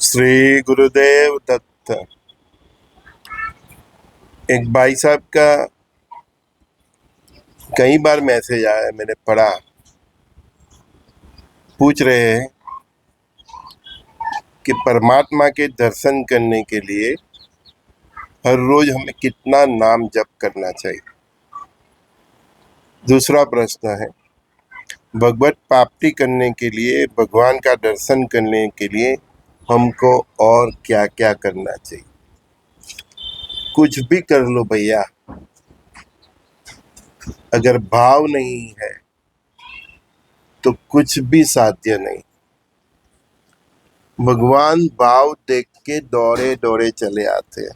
श्री गुरुदेव दत्त। एक भाई साहब का कई बार मैसेज आया, मैंने पढ़ा। पूछ रहे हैं कि परमात्मा के दर्शन करने के लिए हर रोज हमें कितना नाम जप करना चाहिए। दूसरा प्रश्न है, भगवत प्राप्ति करने के लिए, भगवान का दर्शन करने के लिए हमको और क्या क्या करना चाहिए। कुछ भी कर लो भैया, अगर भाव नहीं है तो कुछ भी साध्य नहीं। भगवान भाव देख के दौड़े दौड़े चले आते हैं।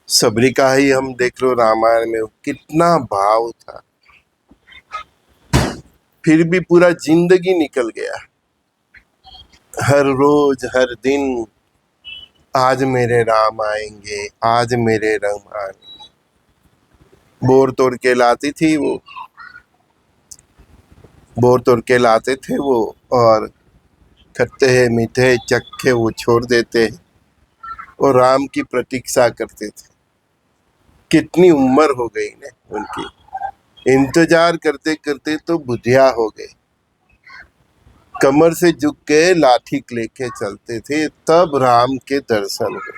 सबरी का ही हम देख लो, रामायण में कितना भाव था, फिर भी पूरा जिंदगी निकल गया। हर रोज हर दिन आज मेरे राम आएंगे, आज मेरे राम आएंगे। बोर तोड़ के लाती थी वो, बोर तोड़ के लाते थे वो, और खट्टे मीठे चक्के वो छोड़ देते और राम की प्रतीक्षा करते थे। कितनी उम्र हो गई ने उनकी, इंतजार करते करते तो बुढ़िया हो गए। कमर से झुक के लाठी लेके चलते थे, तब राम के दर्शन हुए,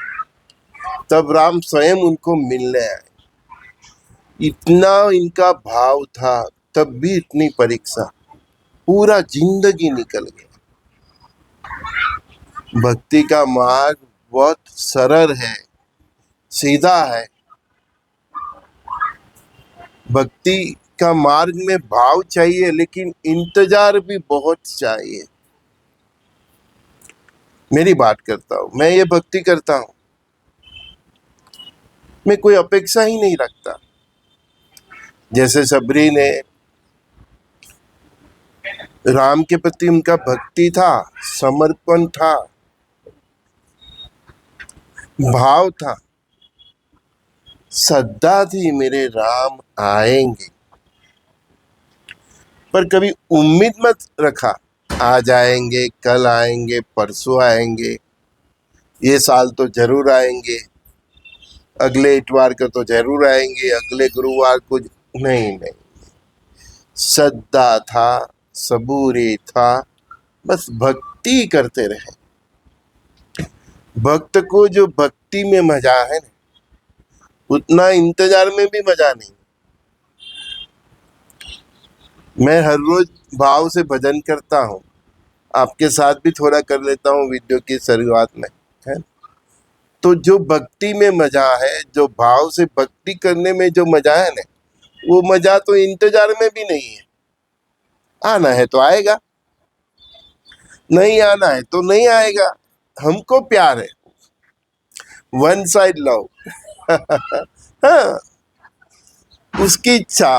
तब राम स्वयं उनको मिलने आए। इतना इनका भाव था, तब भी इतनी परीक्षा, पूरा जिंदगी निकल गया। भक्ति का मार्ग बहुत सरल है, सीधा है। भक्ति का मार्ग में भाव चाहिए, लेकिन इंतजार भी बहुत चाहिए। मेरी बात करता हूँ, मैं ये भक्ति करता हूँ, मैं कोई अपेक्षा ही नहीं रखता। जैसे सबरी ने, राम के प्रति उनका भक्ति था, समर्पण था, भाव था, श्रद्धा थी, मेरे राम आएंगे। पर कभी उम्मीद मत रखा, आज आएंगे, कल आएंगे, परसों आएंगे, ये साल तो जरूर आएंगे, अगले इतवार को तो जरूर आएंगे, अगले गुरुवार को नहीं। श्रद्धा था, सबूरी था, बस भक्ति करते रहे। भक्त को जो भक्ति में मजा है ना, उतना इंतजार में भी मजा नहीं। मैं हर रोज भाव से भजन करता हूँ, आपके साथ भी थोड़ा कर लेता हूँ वीडियो की शुरुआत में, है। तो जो भक्ति में मजा है, जो भाव से भक्ति करने में जो मजा है ना, वो मजा तो इंतजार में भी नहीं है। आना है तो आएगा, नहीं आना है तो नहीं आएगा। हमको प्यार है, वन साइड लव। हाँ, उसकी इच्छा,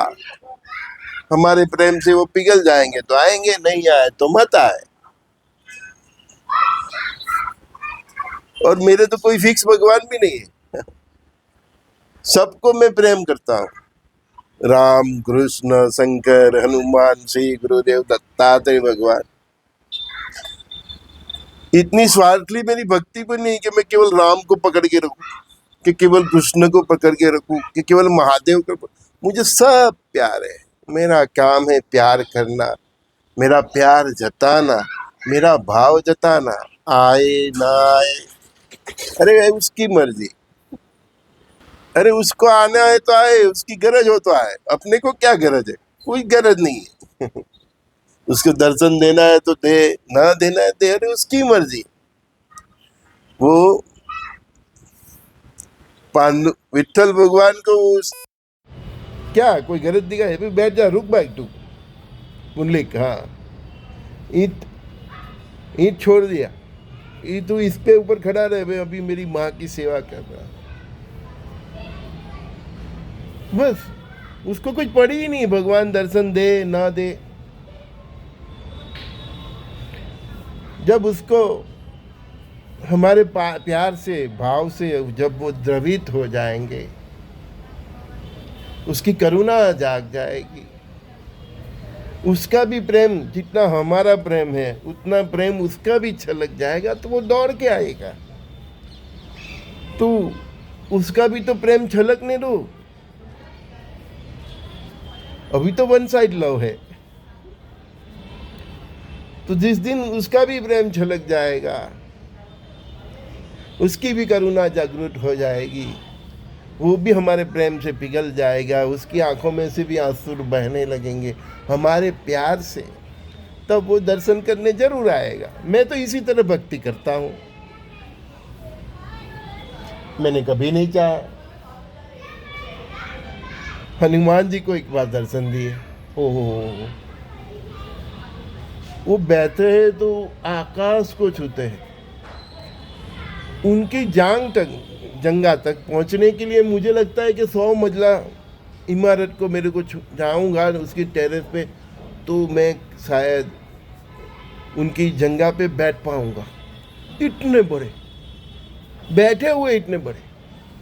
हमारे प्रेम से वो पिघल जाएंगे तो आएंगे, नहीं आए तो मत आए। और मेरे तो कोई फिक्स भगवान भी नहीं है, सबको मैं प्रेम करता हूँ। राम, कृष्ण, शंकर, हनुमान, श्री गुरुदेव दत्तात्रेय भगवान। इतनी स्वार्थी मेरी भक्ति भी नहीं कि मैं केवल राम को पकड़ के रखूं, कि केवल कृष्ण को पकड़ के रखूं, कि केवल महादेव को। मुझे सब प्यार है। मेरा काम है प्यार करना, मेरा प्यार जताना, मेरा भाव जताना। आए ना आए, अरे उसकी मर्जी। अरे उसको आना है तो आए, उसकी गरज हो तो आए, अपने को क्या गरज है? कोई गरज नहीं है। उसको दर्शन देना है तो दे, ना देना है दे, अरे उसकी मर्जी। वो पांडु विठल भगवान को क्या कोई गरज दिखा है? बैठ जा, रुक बाइक तू मुल्लिक। हाँ, ईट ईट छोड़ दिया, ये तू इस पे ऊपर खड़ा रहे, मैं अभी मेरी माँ की सेवा कर रहा। बस उसको कुछ पड़ी ही नहीं, भगवान दर्शन दे ना दे। जब उसको हमारे प्यार से, भाव से जब वो द्रवित हो जाएंगे, उसकी करुणा जाग जाएगी, उसका भी प्रेम जितना हमारा प्रेम है उतना प्रेम उसका भी छलक जाएगा तो वो दौड़ के आएगा। तो उसका भी तो प्रेम छलकने दो। अभी तो वन साइड लव है। तो जिस दिन उसका भी प्रेम छलक जाएगा, उसकी भी करुणा जागृत हो जाएगी, वो भी हमारे प्रेम से पिघल जाएगा, उसकी आंखों में से भी आंसू बहने लगेंगे हमारे प्यार से, तब वो दर्शन करने जरूर आएगा। मैं तो इसी तरह भक्ति करता हूँ। मैंने कभी नहीं चाहा। हनुमान जी को एक बार दर्शन दिए, ओहो, वो बैठे हैं तो आकाश को छूते हैं। उनकी जंगा तक पहुंचने के लिए मुझे लगता है कि 100 मंजिला इमारत को मेरे को जाऊंगा उसकी टेरेस पे, तो मैं शायद उनकी जंगा पे बैठ पाऊंगा। इतने बड़े बैठे हुए, इतने बड़े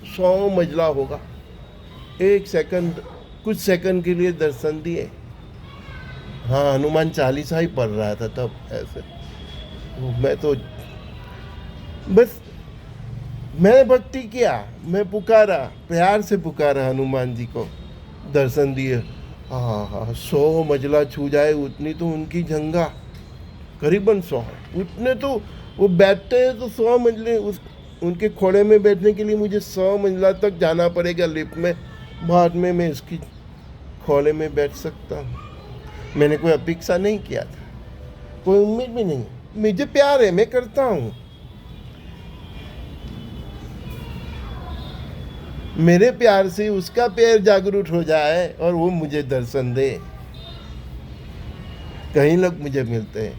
100 मंजिला होगा। एक सेकंड, कुछ सेकंड के लिए दर्शन दिए। हाँ, हनुमान चालीसा ही पढ़ रहा था तब ऐसे। मैं तो बस मैं भक्ति किया, मैं पुकारा, प्यार से पुकारा हनुमान जी को, दर्शन दिए। हाँ हाँ, 100 मंजिला छू जाए उतनी तो उनकी जंगा, करीबन 100 है। उतने तो वो बैठते हैं तो 100 मंजिले, उनके खोड़े में बैठने के लिए मुझे 100 मंजिला तक जाना पड़ेगा लिफ्ट में। बाद में मैं इसकी खोले में बैठ सकता हूँ। मैंने कोई अपेक्षा नहीं किया था, कोई उम्मीद भी नहीं। मुझे प्यार है, मैं करता हूँ। मेरे प्यार से उसका प्यार जागरूक हो जाए और वो मुझे दर्शन दे। कई लोग मुझे मिलते हैं,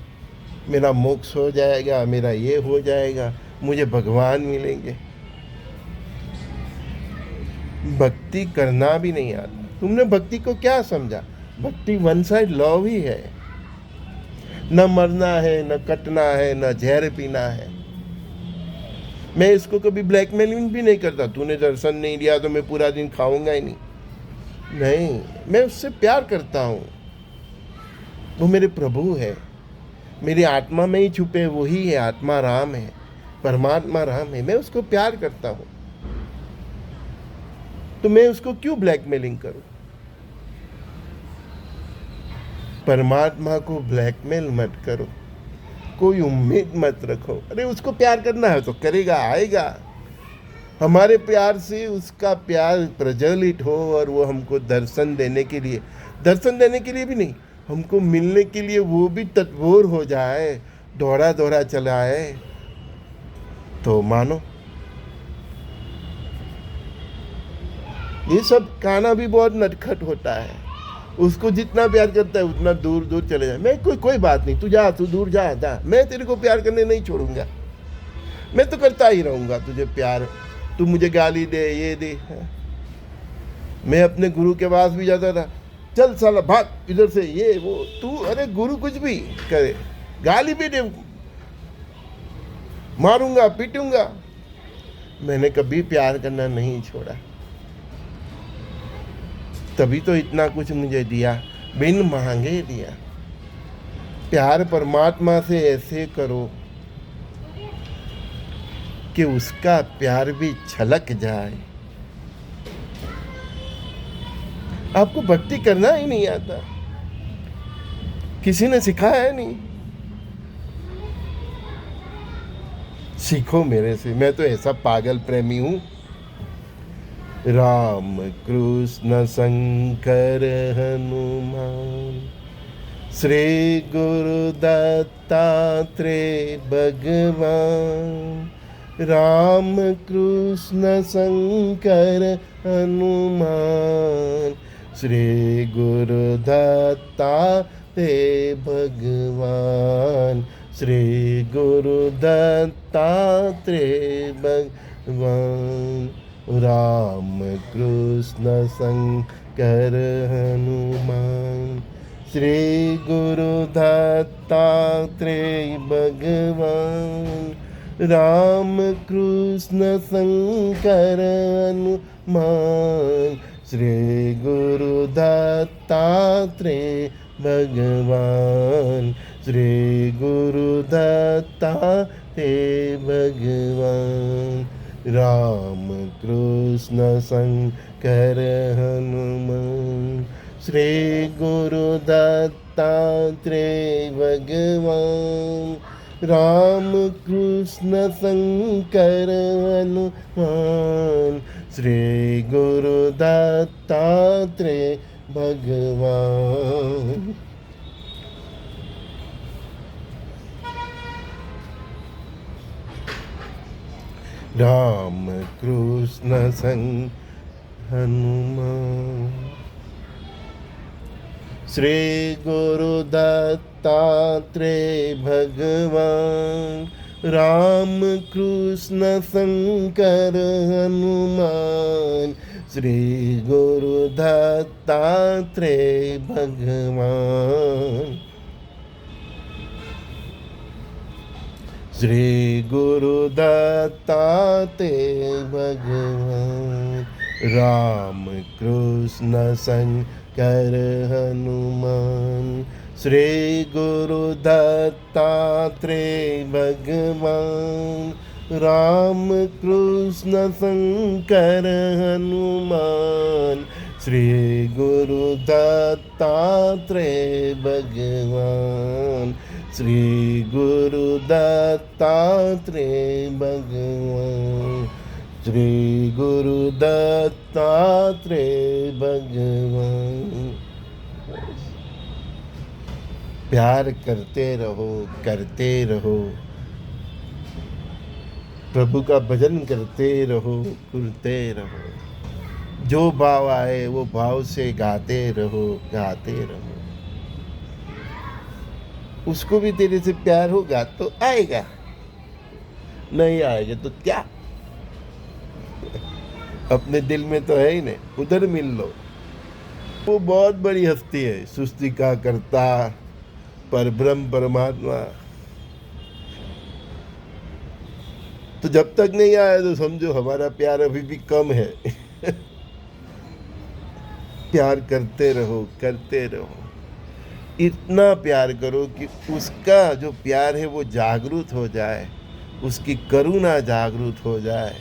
मेरा मोक्ष हो जाएगा, मेरा ये हो जाएगा, मुझे भगवान मिलेंगे। भक्ति करना भी नहीं आता। तुमने भक्ति को क्या समझा? भक्ति वन साइड लव ही है। न मरना है, न कटना है, न जहर पीना है। मैं इसको कभी ब्लैकमेलिंग भी नहीं करता। तूने दर्शन नहीं दिया तो मैं पूरा दिन खाऊंगा ही नहीं, मैं उससे प्यार करता हूँ। वो मेरे प्रभु है, मेरी आत्मा में ही छुपे वही है। आत्मा राम है, परमात्मा राम है, मैं उसको प्यार करता हूँ। तो मैं उसको क्यों ब्लैकमेलिंग करूं? परमात्मा को ब्लैकमेल मत करो, कोई उम्मीद मत रखो। अरे उसको प्यार करना है तो करेगा, आएगा। हमारे प्यार से उसका प्यार प्रज्वलित हो और वो हमको दर्शन देने के लिए भी नहीं, हमको मिलने के लिए वो भी तत्पर हो जाए, दौड़ा दौड़ा चला आए, तो मानो। ये सब खाना भी बहुत नटखट होता है। उसको जितना प्यार करता है उतना दूर दूर चले जाए। मैं कोई बात नहीं, तू दूर जा, मैं तेरे को प्यार करने नहीं छोड़ूंगा। मैं तो करता ही रहूंगा तुझे प्यार। तू मुझे गाली दे, ये दे। मैं अपने गुरु के पास भी जाता था, चल साला भाग इधर से, ये वो। तू अरे गुरु कुछ भी करे, गाली भी दे, मारूंगा, पीटूंगा। मैंने कभी प्यार करना नहीं छोड़ा। तभी तो इतना कुछ मुझे दिया, बिन मांगे दिया। प्यार परमात्मा से ऐसे करो कि उसका प्यार भी छलक जाए। आपको भक्ति करना ही नहीं आता, किसी ने सिखाया नहीं। सीखो मेरे से, मैं तो ऐसा पागल प्रेमी हूं। राम कृष्ण शंकर हनुमान, श्री गुरु दत्तात्रेय भगवान। राम कृष्ण शंकर हनुमान, श्री गुरु दत्तात्रेय भगवान। श्री गुरु दत्तात्रेय भगवान। राम कृष्ण शंकर हनुमान, श्री गुरु दत्तात्रेय भगवान। राम कृष्ण शंकर हनुमान, श्री गुरु दत्तात्रेय भगवान, श्री गुरुदत्तात्रेय भगवान, राम कृष्ण शंकर हनुमान, श्री गुरुदत्तात्रेय भगवान, राम कृष्ण शंकर हनुमान, श्री गुरुदत्तात्रेय भगवान। राम कृष्ण शंकर हनुमान, श्री गुरुदत्तात्रेय भगवान, राम कृष्ण शंकर हनुमान, श्री गुरुदत्तात्रेय भगवान, श्री गुरुदत्तात्रेय भगवान, राम कृष्ण शंकर हनुमान, श्री गुरुदत्तात्रेय भगवान, राम कृष्ण शंकर हनुमान, श्री गुरुदत्तात्रेय भगवान, श्री गुरुदत्तात्रेय भगवान, श्री गुरुदत्तात्रेय भगवान। प्यार करते रहो, करते रहो, प्रभु का भजन करते रहो, करते रहो, जो भाव आए वो भाव से गाते रहो, गाते रहो। उसको भी तेरे से प्यार होगा तो आएगा, नहीं आएगा तो क्या, अपने दिल में तो है ही नहीं, उधर मिल लो। वो बहुत बड़ी हस्ती है, सृष्टि का कर्ता, परब्रह्म परमात्मा। तो जब तक नहीं आया तो समझो हमारा प्यार अभी भी कम है। प्यार करते रहो, करते रहो, इतना प्यार करो कि उसका जो प्यार है वो जागरूक हो जाए, उसकी करुणा जागरूक हो जाए,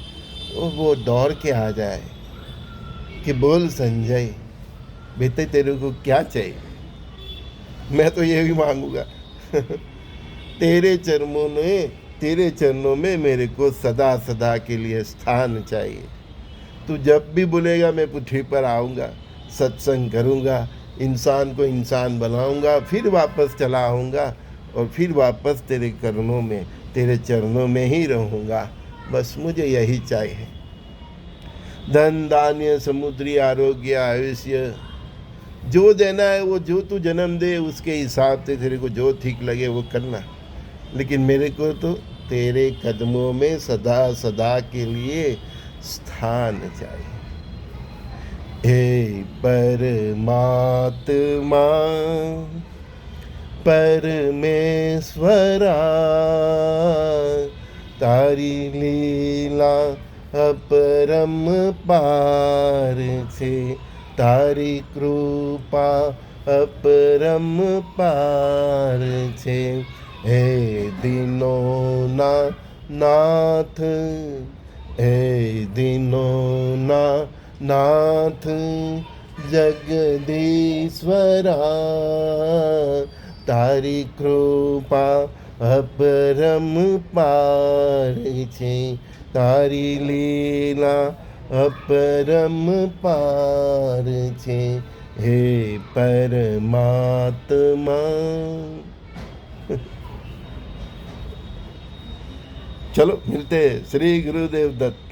वो दौड़ के आ जाए कि बोल संजय बेटे तेरे को क्या चाहिए। मैं तो ये भी मांगूंगा। तेरे चरणों में मेरे को सदा सदा के लिए स्थान चाहिए। तू जब भी बोलेगा मैं पृथ्वी पर आऊँगा, सत्संग करूँगा, इंसान को इंसान बनाऊँगा, फिर वापस चला आऊँगा और फिर वापस तेरे चरणों में, तेरे चरणों में ही रहूँगा। बस मुझे यही चाहिए। धन धान्य समुद्री आरोग्य आयुष्य जो देना है वो जो तू जन्म दे उसके हिसाब से तेरे को जो ठीक लगे वो करना, लेकिन मेरे को तो तेरे कदमों में सदा सदा के लिए स्थान चाहिए। हे परमात्मा परमेश्वरा, तारी लीला अपरम पार छे, तारी कृपा अपरम पार छे। हे दीनोना नाथ, हे दीनोना नाथ जगदीश्वरा, तारी कृपा अपरम पार छे, तारी लीला अपरम पार छे। हे परमात्मा। चलो मिलते श्री गुरुदेव दत्त।